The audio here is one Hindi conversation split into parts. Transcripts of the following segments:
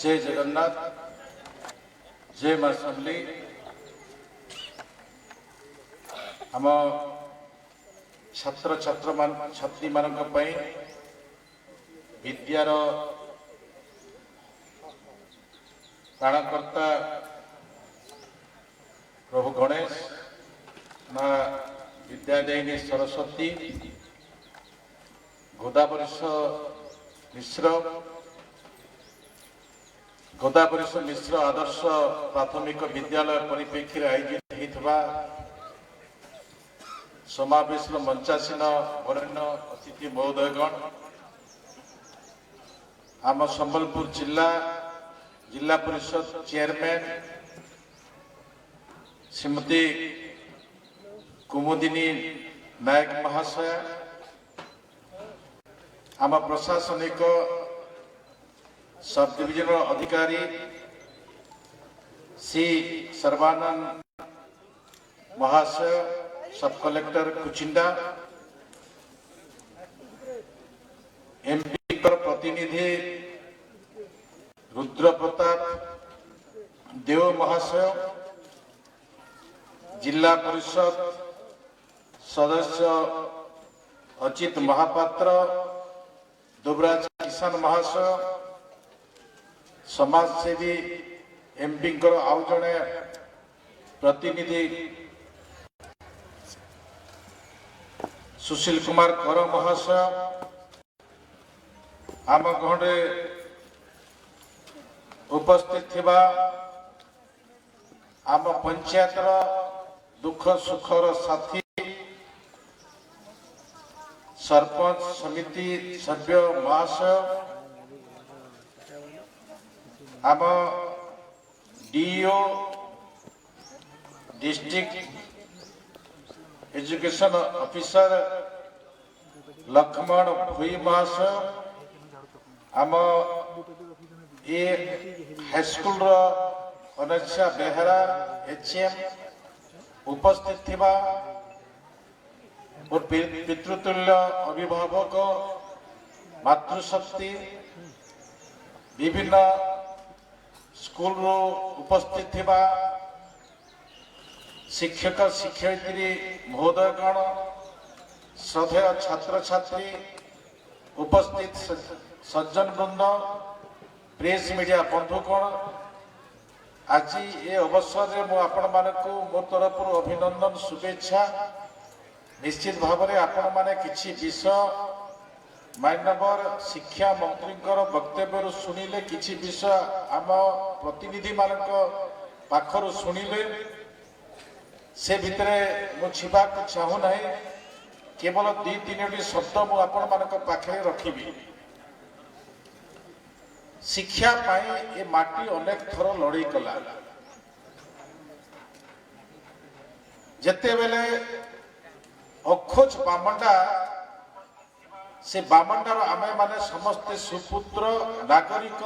जय जगन्नाथ जय मां समली आम छात्र छात्री मान विद्यार प्राणकर्ता प्रभु गणेश माँ विद्यादायिनी सरस्वती गोदावरीश मिश्र आदर्श प्राथमिक विद्यालय परिप्रेक्षी आयोजित होता समावेश मंचासीन वरेण्य अतिथि महोदयगण आम संबलपुर जिला परिषद चेयरमैन श्रीमती कुमुदिनी नायक महाशय आम प्रशासनिक सब डिविजनल अधिकारी सी सर्वानंद महाशय सब कलेक्टर कुचिंडा एमपी प्रतिनिधि रुद्र प्रताप देव महाशय जिला परिषद सदस्य अजित महापात्र दुबराज किसान महाशय समाजसेवी एमपी आउ जड़े प्रतिनिधि सुशील कुमार कर महाशय आम गहणे उपस्थित थिबा आम पंचायतर दुख सुखर साथी सरपंच समिति सभ्य महाशय आम DO district education officer Laxman Bhui महाशय आम ए हाईस्कूल अनक्षा बेहरा एचएम उपस्थित थिबा और पितृतुल्य अभिभावक मातृशक्ति विभिन्न स्कूल रो उपस्थित थिबा शिक्षक शिक्षयित्री महोदयगण श्रद्धेय छात्र छात्री उपस्थित सज्जन वृंद प्रेस मीडिया बंधुगण आज ये अवसर में आपण मानकु मो तरफ अभिनंदन शुभेच्छा निश्चित भाव में आपण माने किछि विषय माननीय शिक्षा मंत्री वक्तव्य शुणिले किछि विषय आम प्रतिनिधि मानक पाखर शुणिले से भितरे मु छिबा को चाहू नहीं केवल 2-3 शब्द मु आपण मानक पाखरे रखिबी शिक्षा पाई ए माटी अनेक थर लड़ाई कला जेते बेले अखोज बामंडा से बामंडार आमे माने समस्त सुपुत्र नागरिक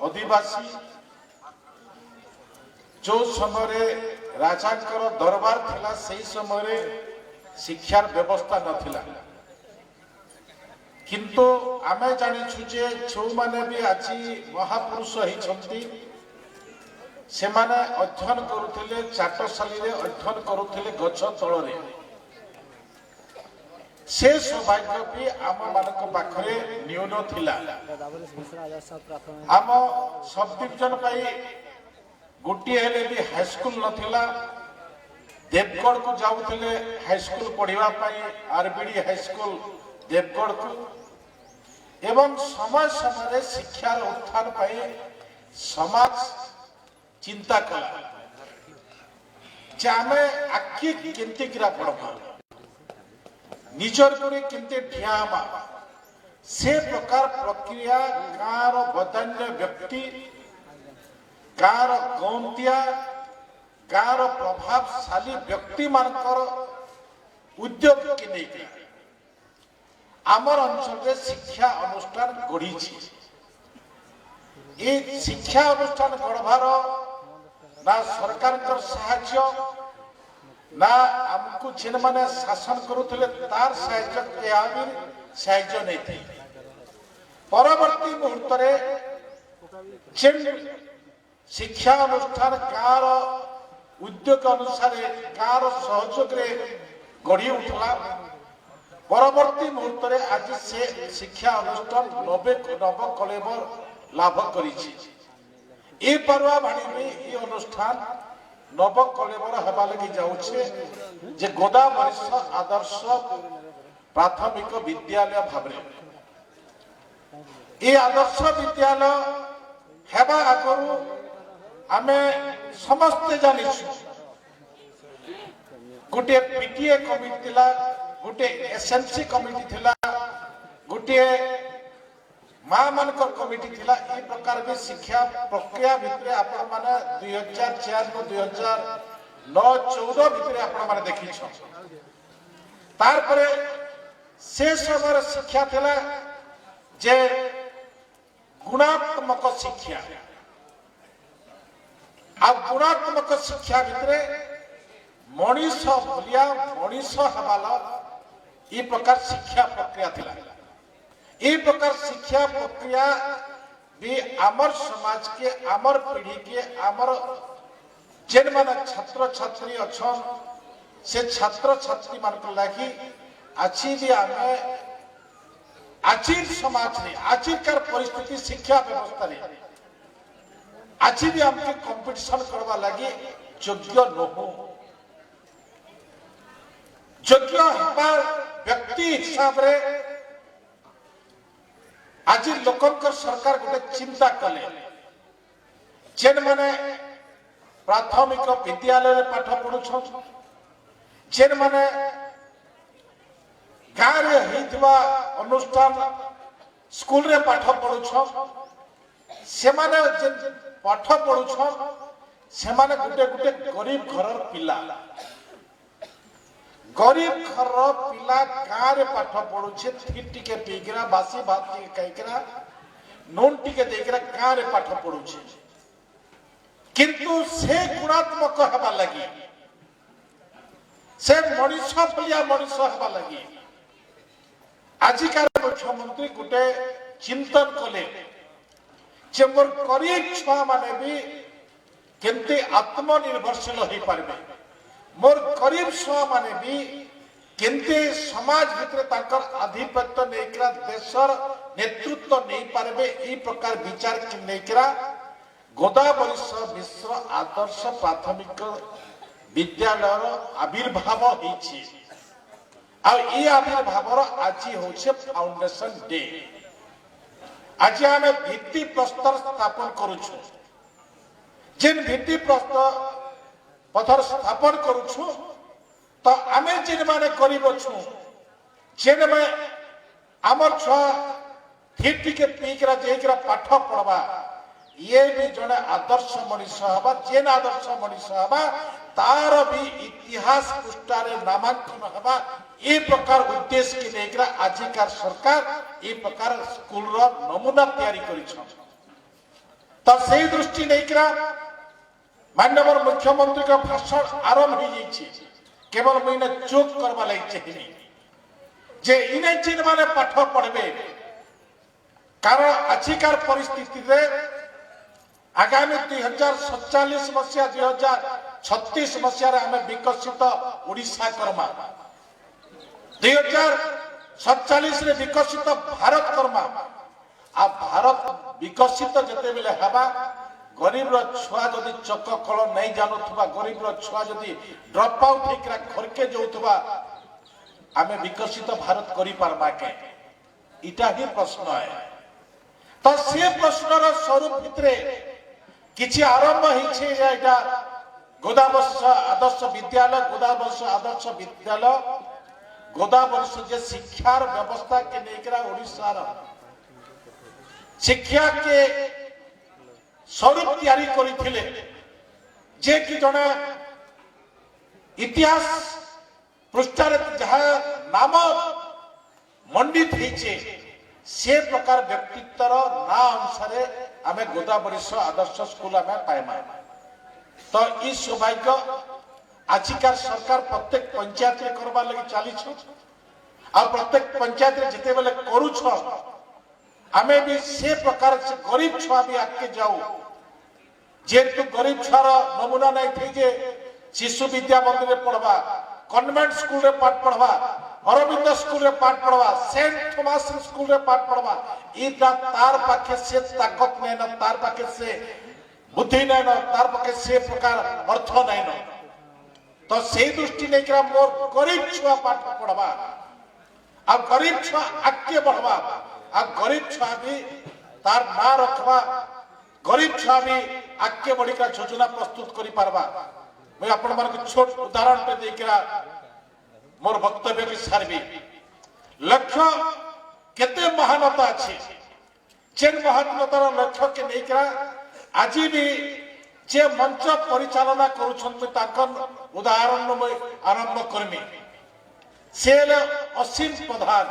आदिवासी जो समय राजांकर दरबार थिला सही समय शिक्षार व्यवस्था नथिला किंतु आमे जानिछु जे जो माने भी आज महापुरुष हिचंती से माने अध्ययन करुथिले चाटशाली रे अध्ययन करुथिले गछ तळरे से सौभाग्य भी आम मानक पाखरे न्यून थिला आम सब डिविजन पाई गोटे हेले भी हाईस्कूल नथिला देवगढ़ को जाउथिले हाईस्कूल पढ़िबा पाई आरबीडी हाईस्कूल देवगढ़ को एवं समय समय शिक्षार उत्थान पाई समाज चिंता कला जे आमे आखि केंते किरा पड़बा निजर गुरी केंते ढियामा से प्रकार प्रक्रिया गाँव बदान्य व्यक्ति गाँव गौंतिया गाँव प्रभावशाली व्यक्ति मानकर उद्योग की नहीं आमर अंचल शिक्षा अनुष्ठान गढ़ी ये शिक्षा अनुष्ठान गढ़वार ना सरकार साहाय्य ना आमको जिन माने शासन करुले तार साहाय्य नहीं परवर्ती मुहूर्त जेन शिक्षा अनुष्ठान गाँव उद्योग अनुसार गाँव सहयोग गढ़ी उठला परवर्ती मुहूर्त में आज से शिक्षा अनुष्ठान नव कलेबर लाभ कर पर्वाणी में ये अनुष्ठान नव कलेबर हवा लगी जाऊे जे गोदा वरिष्ठ आदर्श प्राथमिक विद्यालय भाव ये आदर्श विद्यालय हेबा आगु आमे समस्ते जानी गोटे पीटीए कमिटी थिला गोटे एसएनसी कमिटी थिला गोटे माँ मान कमिटी थिला ए प्रकार के शिक्षा प्रक्रिया भितर आपण माने 2004 2009 14 भितर आपण माने देखि छ तार परे से समय शिक्षा थिला जे गुणात्मक शिक्षा आ गुणात्मक शिक्षा भितर मनीष भलिया मनीष हवाला ये प्रकार शिक्षा प्रक्रिया थिला ये प्रकार शिक्षा प्रक्रिया भी आमर समाज के आमर पीढ़ी के आमर जेन माने छात्र छात्री अछन से छात्र छात्री मान लगी आज भी आमे आज समाज रे आजिकार परिस्थिति शिक्षा व्यवस्था रे आज भी हमके कंपटीशन करवा लगी योग्य नहो योग्य हमार व्यक्ति हिसाब रे आज लोकंकर सरकार गोटे चिंता कले जेन माने प्राथमिक विद्यालय पाठ पढ़ुछन जेन माने गाँव रे हितवा अनुष्ठान स्कूल रे पाठ पढ़ुछन से माने जेन पाठ पढ़ुछन से माने गोटे गोटे गरीब घरर पिला गरीब घर पिला गाँव रे पाठ पढ़ुछे थी टिके पीकरा बासी भात टिके खाइकरा नून टिके देकरा गाँव रे पाठ पढ़ुछे किंतु से गुणात्मक हवा लगी से मनीष भलिया मनीष हवा लगी आजिकार मुख्यमंत्री गोटे चिंतन कले जे मोर गरीब छुआ माने भी केमती आत्मनिर्भरशील हो पारबे मोर गरीब छुआ माने भी केमती समाज भितर तांकर आधिपत्य नेकरा देशर नेतृत्व नहीं पारबे ई प्रकार विचार के नेकरा गोदा वरिष्ठ विश्व आदर्श प्राथमिक विद्यालय आविर्भाव होइछि आ ई आविर्भावर आज होइछे फाउंडेशन डे आज आमे भित्ति प्रस्तर स्थापन करूछु जेन भित्ति प्रस्तर पथर स्थापन करूछु तो आमे जेन माने गरीब छु जेन में आमर छुआ थी के पीकरा जेकरा पाठ पढ़वा ये भी जड़े आदर्श मनीष हवा जेन आदर्श मनीष हवा तार भी इतिहास पृष्ठारे नामांकन हवा ये प्रकार उद्देश्य के लेकर आजिकार सरकार ये प्रकार स्कूल रो नमूना तैयारी करिछ तो सही दृष्टि लेकर माननीय मुख्यमंत्री का भाषण आरंभ हो जाइए केवल मुझे चोक करवा लगी चाहिए जे इने जिन माने पाठ पढ़बे कारण आजिकार परिस्थिति रे आगामी 2047 मसीहा 2036 मसीहा आम विकसित ओडिशा करमा 2047 रे विकसित भारत करमा आ भारत विकसित जते बेले हवा गरीब रो छुआ जदि चक कल नहीं जानुथबा गरीब रो छुआ जदि ड्रॉप आउट हेकरा खरके जाउथबा आमे विकसित भारत करि पारबा के इटा ही प्रश्न है तो से प्रश्न रो स्वरूप भितरे किछि आरंभ हिछे एटा गोदावरिष्ठ आदर्श विद्यालय गोदावरिष्ठ आदर्श विद्यालय गोदावरिष्ठ जे शिक्षार व्यवस्था के लेकरा ओडिसा रा शिक्षा के स्वरूप तैयारी करिथिले जे कि जने इतिहास पृष्ठारे जहा नाम मंडित हिचे से प्रकार व्यक्तित्वर ना अनुसार आमे गोदावरिष्ठ आदर्श स्कूल आमे पाइमा तो ई सौभाग्य आजिकार सरकार प्रत्येक पंचायत रे करबा लगी चाली छ आ प्रत्येक पंचायत रे जते बेले करू छ आमे भी से प्रकार से गरीब छुआ भी आगे जाऊ जेहेतु गरीब छुआर नमूना नहीं थी जे शिशु विद्या मंदिर में पढ़वा कन्वेंट स्कूल रे पाठ पढ़वा अरविंद स्कूल रे पाठ पढ़वा सेंट थॉमस स्कूल रे पाठ पढ़वा इटा तार पाखे से ताकत नहीं न तार पाखे से बुद्धि नहीं न तार पाखे से प्रकार अर्थ नहीं न तो से दृष्टि नहीं करा मोर गरीब छुआ पाठ पढ़वा अब गरीब छुआ आगे बढ़वा अब गरीब छुआ भी तार ना रखवा गरीब छुआ भी आगे बढ़ी का योजना प्रस्तुत करी पारबा मैं आपण मान छोट उदाहरण पे देखरा मोर वक्तव्य की सारबी लक्ष्य केते महानता अछि जेन महानतार लक्ष्य के लेकरा आज भी जे मंच परिचालना करूछन ताकन उदाहरण में आरंभ करमी से असीम प्रधान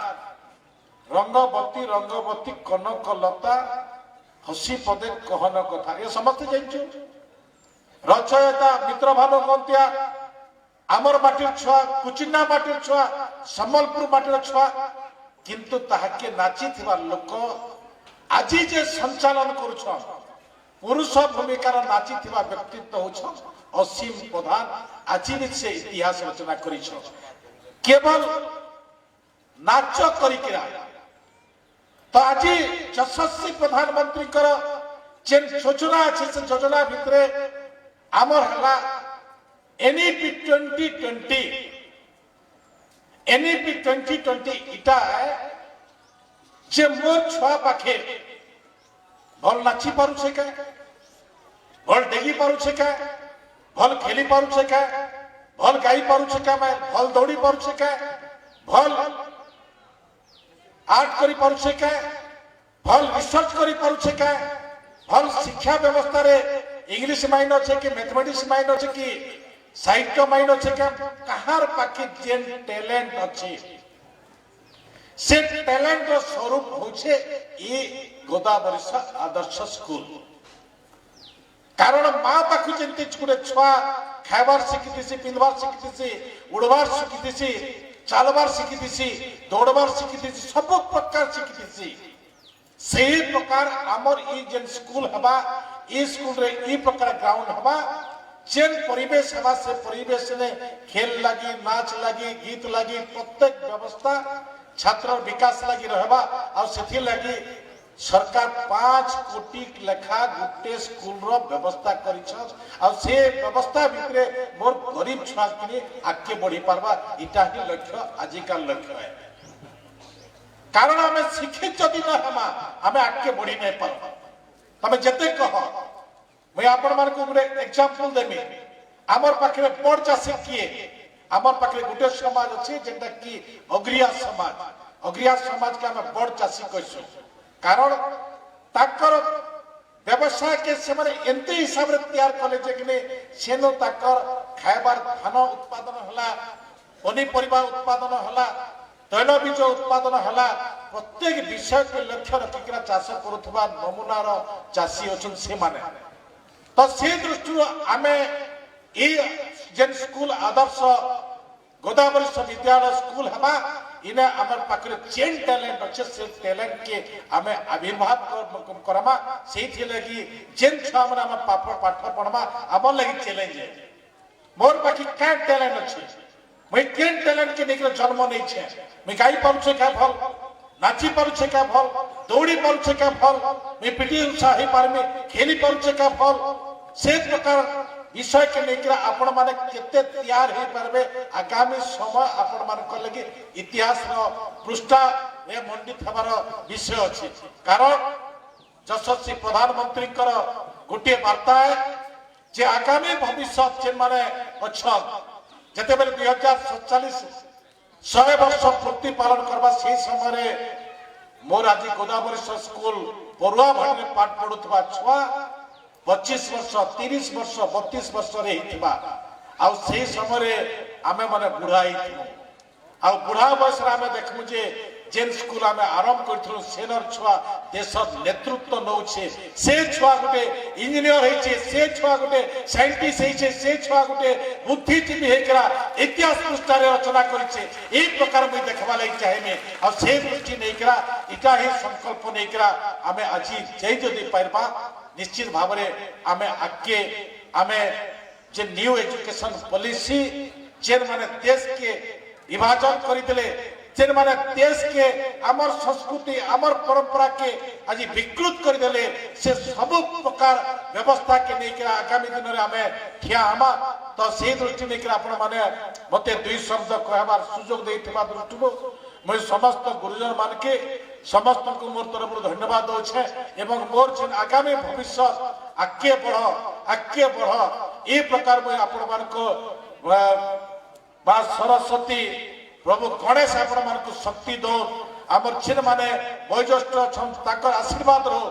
रंगवती कनक लता हसी पदे कहन कथा ये समस्त जानछु रचयिता मित्र भानु गंतिया आमर माटिर छुआ कुचिना माटिर छुआ सम्बलपुर माटिर छुआ किंतु ताहाके नाची थिबा लोक आज जे संचालन करूछ पुरुष भूमिकार नाची थिबा व्यक्तित्व होछ असीम प्रधान आज भी से इतिहास रचना करिछ केवल नाच करिकिरा तो आज यशस्वी प्रधानमंत्री जेन योजना अच्छे से योजना भितर आमर हला एनईपी 2020 एनईपी 2020 इटा जे मोर छुआ पाखे भल नाची पारुछे का भल डेगी पारुछे का भल खेली पारुछे का भल गाई पारुछे का मैं भल दौड़ी पारुछे का भल आर्ट करी पारुछे का भल रिसर्च करी पारुछे का भल शिक्षा व्यवस्था रे इंग्लिश माइन अच्छे कि मैथमेटिक्स माइन अच्छे कि साहित्य माइन अच्छे का कहार पाखे जेन टैलेंट अच्छे से टैलेंट रो स्वरूप होछे ई गोदावरी आदर्श स्कूल कारण मां पाखु जेंति छुड़े छुआ खाइबार शिखितिसी पिंधबार शिखितिसी उड़बार शिखितिसी चालबार शिखितिसी दौड़बार शिखितिसी सब प्रकार शिखितिसी सही प्रकार आमर ई जेन स्कूल हबा ई स्कूल रे ई प्रकार ग्राउंड हबा जेन परिवेश हबा से परिवेश ने खेल लगी नाच लगी गीत लगी प्रत्येक व्यवस्था छात्र विकास लगी रहबा और सेथि लगी सरकार 5 कोटी लेखा गुटे स्कूल रो व्यवस्था करिछ और से व्यवस्था भितरे मोर गरीब छुआ के आगे बढ़ी पारबा इटा ही लक्ष्य आजिकाल लक्ष्य है कारण हमें शिक्षित जदि न हमा हमें आगे बढ़ी नहीं पार तमे जते कह मैं आपण मान को गुटे एग्जांपल देमी हमर पाखरे बड़ चासी किए हमर पाखरे गुटे समाज अछि जेटा कि अग्रिया समाज के हमें बड़ चासी कहसु कारण ताकर व्यवसाय के से माने एंते हिसाब रे तैयार कले जे कि सेनो ताकर खाइबार धान उत्पादन हला पनी परिबा उत्पादन हला तैलबीज उत्पादन हला प्रत्येक विषय के लक्ष्य रखिकरा चाष करुथबा नमूनार चासी अछन से माने तो से दृष्टि आमे ए जेन स्कूल आदर्श गोदावरी विद्यालय स्कूल हबा इने हमर पाखरे जेन टैलेंट अच्छे से टैलेंट के हमें आविर्भाव करमा सेथि लगी जेन छुआ मन हम पाठ पढ़मा हमर लगी चैलेंज है मोर पाखी का टैलेंट अच्छे मैं केन टैलेंट के निकल जन्म नहीं छे मैं गाई पारुछे का भल नाची पारुछे का भल दौड़ी पारुछे का भल मैं पीटी उषा ही पारमी खेली पारुछे का भल से प्रकार विषय के लेकर आपण माने केते तैयार हे परबे आगामी समय आपण मान को लगे इतिहास रो पृष्ठा ए मंडित हबार विषय अछि कारण यशस्वी प्रधानमंत्री कर गोटे वार्ता है जे आगामी भविष्य जे माने अच्छा जते बेले 2047 100 वर्ष पूर्ति पालन करबा से समय मोर आज गोदावरी स्कूल परुआ भाटे पाठ पढुथबा छुआ 25 वर्ष 30 वर्ष 32 वर्ष रे हितबा आ से समय आमे माने बुढ़ाई आ बुढ़ा बयस आम देखमु जे जेन स्कूल आम आरंभ कर सेनर छुआ देश नेतृत्व नौचे से छुआ गोटे इंजीनियर होइछे से छुआ गोटे साइंटिस्ट होइछे से छुआ गोटे बुद्धिजीवी होकरा इतिहास पृष्ठा रचना करिछे ए प्रकार मुई देखबा लागि चाहेमे आ से दृष्टि नैकरा इटा ही संकल्प नैकरा आमे आज जय जदि पारबा निश्चित भाव में आमे आगे आमे जे न्यू एजुकेशन पॉलिसी जेन माने देश के विभाजन करथिले जेन माने देश के आमर संस्कृति आमर परंपरा के आज विकृत करदेले से सब प्रकार व्यवस्था के लेकर आगामी दिन में आमे ठिया हमा तो से दृष्टि लेकर आपण माने मते दुई शब्द कहबार सुजोग देथिबा दृष्टि मैं समस्त गुरुजन मान के समस्त को मोर तरफ धन्यवाद दौछे एवं मोर जेन आगामी भविष्य आगे बढ़ ए प्रकार मैं आपण मान को बा सरस्वती प्रभु गणेश आपण मान को शक्ति दो आमर छिन माने वयोज्येष्ठ ताकर आशीर्वाद रो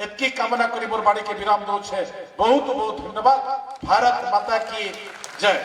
एतकी कामना करी मोर बाड़ी के विराम दौछे बहुत बहुत धन्यवाद। भारत माता की जय।